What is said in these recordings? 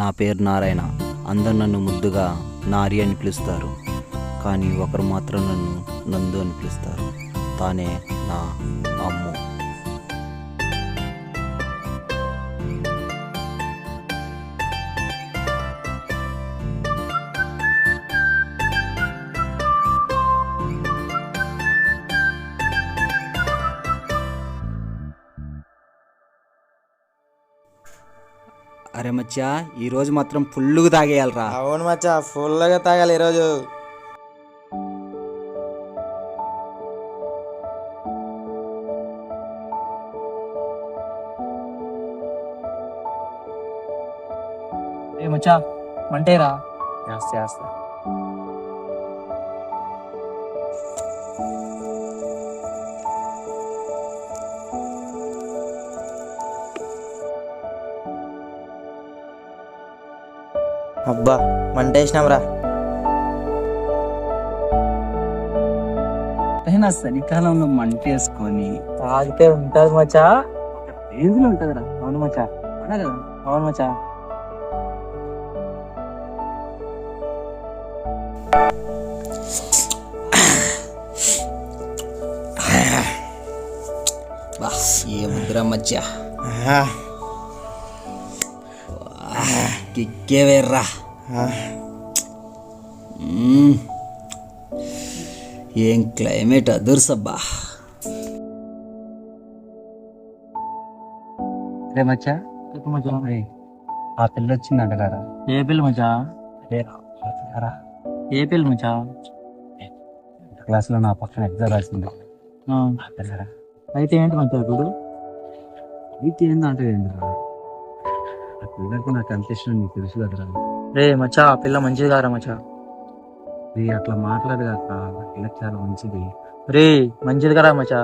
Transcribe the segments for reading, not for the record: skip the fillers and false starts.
నా పేరు నారాయణ. అందరు నన్ను ముద్దుగా నారి అని పిలుస్తారు. కానీ ఒకరు మాత్రం నన్ను నందు అని పిలుస్తారు. తానే నా అమ్ము. అరే మచ్చా, ఈరోజు మాత్రం ఫుల్గా తాగేయాలరా. అవును మచ్చా, ఫుల్గా తాగాలి ఈరోజు. మచ్చా మంటేరా చేస్తా. అబ్బా మంటేసినాం రా. అయినా చలికాలంలో మంట వేసుకొని తాగితే ఉంటది మచ్చా, రేంజ్లో ఉంటదిరా. అవును మచ్చా, అవునా కదా? అవును మచ్చా. ఏ ముద్ర మచ్చా, కిక్కే వేర్రా. ఏం క్లైమేట్ అదుర్సబ్బా. రే మచ్చా, ఆ పిల్ల వచ్చిందంట కదా. ఏ పిల్ల మచ్చా? ఏ పిల్ల మచ్చా? క్లాస్లో నా పక్కన ఎగ్జామ్ రాసింది. అయితే ఏంటి మచ్చా ఇప్పుడు? ఇది ఏందంటే ఏంద్రా, ఆ పిల్లకి నాకు అంత ఇష్టం, నీకు తెలుసు కదరా. రే మచ్చా, ఆ పిల్ల మంచిది కారా మచ్చా? నీ అట్లా మాట్లాడు కాక, ఆ పిల్లకి చాలా మంచిది. రే మంచిది కదా మచ్చా?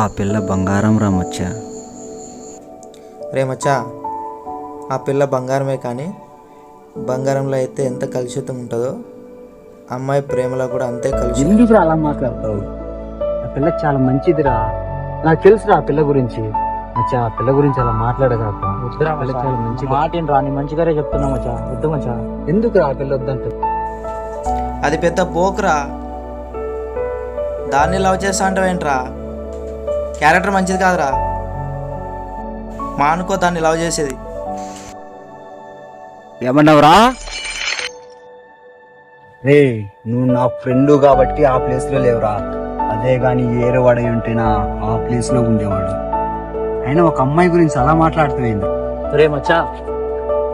ఆ పిల్ల బంగారం రా మచ్చా. రే మచ్చా, ఆ పిల్ల బంగారమే, కానీ బంగారంలో అయితే ఎంత కలుషితం ఉంటుందో అమ్మాయి ప్రేమలో కూడా అంతే కలుషితం. ఎందుకు అలా మాట్లాడతావు? ఆ పిల్ల చాలా మంచిదిరా, నాకు తెలుసురా ఆ పిల్ల గురించి. మచ్చా, ఆ పిల్ల గురించి అలా మాట్లాడగాక. వద్దురా మచ్చా, చాలా మంచి మాట ఏంట్రా, నీ మంచిగానే చెప్తున్నా మచ్చా. వద్దు మచ్చా. ఎందుకు ఆ పిల్ల వద్దంటే? అది పెద్ద పోకురా, దాన్ని లవ్ చేస్తా అంటావేంట్రా? క్యారెక్టర్ మంచిది కాదురా, మా అనుకో దాన్ని లవ్ చేసేది. ఏమన్నావురా? రే, నువ్వు నా ఫ్రెండ్ కాబట్టి ఆ ప్లేస్ లో లేవురా. అదే గాని ఏరే వాడై ఉంటేనా ఆ ప్లేస్ లో ఉండేవాడు. అయినా ఒక అమ్మాయి గురించి అలా మాట్లాడుతుంది. రే మచ్చా,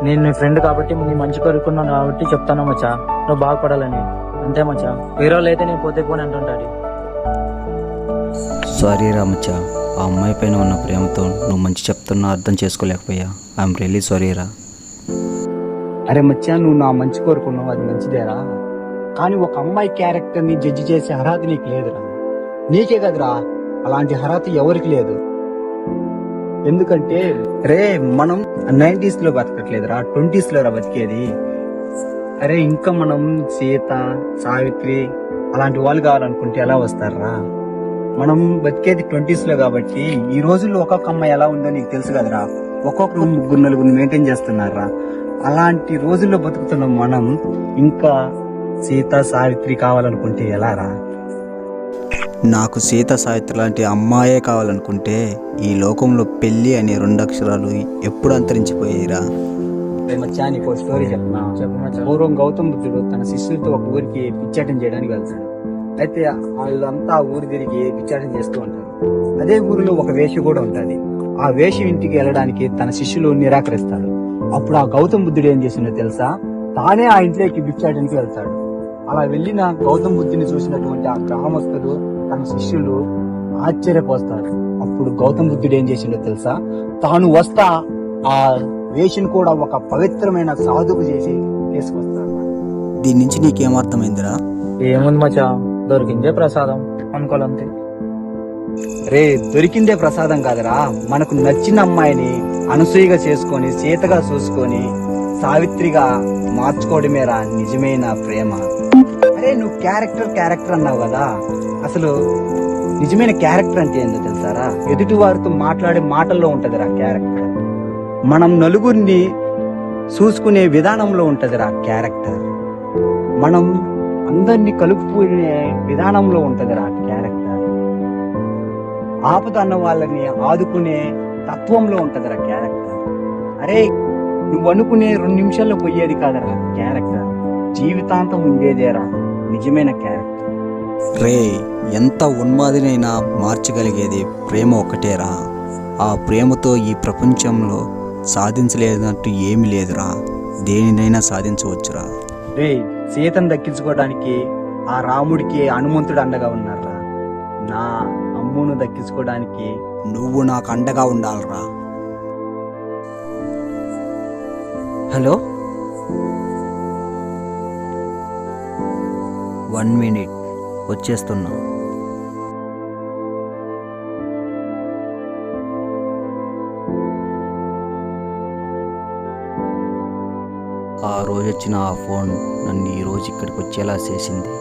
నేను నీ ఫ్రెండ్ కాబట్టి నీ మంచి కోరుకున్నాను కాబట్టి చెప్తాను మచ్చా, నువ్వు బాగుపడాలని. అంతే మచ్చా, వేరే వాళ్ళు అయితే నేను పోతే పోని అంటుంటాడు. సారీ రా మచ్చా, ఆ అమ్మాయి పైన ఉన్న ప్రేమతో నువ్వు మంచి చెప్తున్నా అర్థం చేసుకోలేకపోయా. ఐఎమ్ రియల్లీ సారీ రా. అరే మచ్చా, నువ్వు నా మంచి కోరుకున్నావు, అది మంచిదేరా. కానీ ఒక అమ్మాయి క్యారెక్టర్ ని జడ్జి చేసే అర్హత నీకు లేదురా. నీకే కదరా, అలాంటి అర్హత ఎవరికి లేదు. ఎందుకంటే రే, మనం 90s లో బతకట్లేదురా, 20s లో రా బతికేది. అరే, ఇంకా మనం సీత, సావిత్రి అలాంటి వాళ్ళు కావాలనుకుంటే ఎలా వస్తారా? మనం బతికేది 20s లో కాబట్టి ఈ రోజుల్లో ఒక్కొక్క అమ్మాయి ఎలా ఉందో నీకు తెలుసు కదరా. ఒక్కొక్కరు 3-4 మెయింటైన్ చేస్తున్నారా. అలాంటి రోజుల్లో బతుకుతున్న మనం ఇంకా సీత, సావిత్రి కావాలనుకుంటే ఎలా రా? నాకు సీత, సావిత్రి లాంటి అమ్మాయే కావాలనుకుంటే ఈ లోకంలో పెళ్లి అనే 2 అక్షరాలు ఎప్పుడు అంతరించిపోయాయిరా. మచ్చా, నీకు స్టోరీ చెప్పనా? పూర్వం గౌతమ బుద్ధుడు తన శిష్యులతో ఒక ఊరికి పిచ్చాటం చేయడానికి వెళ్తాడు. అయితే వాళ్ళంతా ఆ ఊరు తిరిగి పిచ్చాటం చేస్తూ ఉంటారు. అదే ఊరిలో ఒక వేషి కూడా ఉంటుంది. ఆ వేషి ఇంటికి వెళ్ళడానికి తన శిష్యులు నిరాకరిస్తాడు. అప్పుడు ఆ గౌతమ బుద్ధుడు ఏం చేసిందో తెలుసా? తానే ఆ ఇంట్లోకి పిచ్చాటానికి వెళ్తాడు. అలా వెళ్ళిన గౌతమ బుద్ధుని చూసినటువంటి ఆ గ్రామస్తులు, తన శిష్యులు ఆశ్చర్యపోస్తారు. అప్పుడు గౌతమ బుద్ధుడు ఏం చేసిందో తెలుసా? తాను వస్తా ఆ వేషిని కూడా ఒక పవిత్రమైన సాధువు చేసి తీసుకొస్తాడు. దీని నుంచి నీకేమర్థమైందిరా? ఏముంది మచ్చా, దొరికిందే ప్రసాదం అనుకోవాలంతే. రే, దొరికిందే ప్రసాదం కాదురా, మనకు నచ్చిన అమ్మాయిని అనసూయగా చేసుకొని, సీతగా చూసుకొని, సావిత్రిగా మార్చుకోవడమేరా నిజమైన ప్రేమ. అరే, నువ్వు క్యారెక్టర్ అన్నావు కదా, అసలు నిజమైన క్యారెక్టర్ అంటే ఏందో తెలుసారా? ఎదుటి వారితో మాట్లాడే మాటల్లో ఉంటదిరా క్యారెక్టర్. మనం నలుగురిని చూసుకునే విధానంలో ఉంటదిరా క్యారెక్టర్. మనం అందరినీ కలుపుకునే విధానంలో ఉంటదిరా క్యారెక్టర్. ఆపద అన్న వాళ్ళని ఆదుకునే తత్వంలో ఉంటదిరా క్యారెక్టర్. అరే, నువ్వు అనుకునే 2 నిమిషాల్లో పోయేది కాదరా క్యారెక్టర్, జీవితాంతం ఉండేదేరా నిజమైన క్యారెక్టర్. రే, ఎంత ఉన్మాదినైనా మార్చగలిగేది ప్రేమ ఒకటేరా. ఆ ప్రేమతో ఈ ప్రపంచంలో సాధించలేనట్టు ఏమీ లేదురా. దేనినైనా సాధించవచ్చురా. రే, సీతను దక్కించుకోవడానికి ఆ రాముడికి హనుమంతుడు అండగా ఉన్నారా. నా అమ్మును దక్కించుకోవడానికి నువ్వు నాకు అండగా ఉండాలిరా. హలో, 1 minute వచ్చేస్తున్నా. ఆ రోజు వచ్చిన ఆ ఫోన్ నన్ను ఈరోజు ఇక్కడికి వచ్చేలా చేసింది.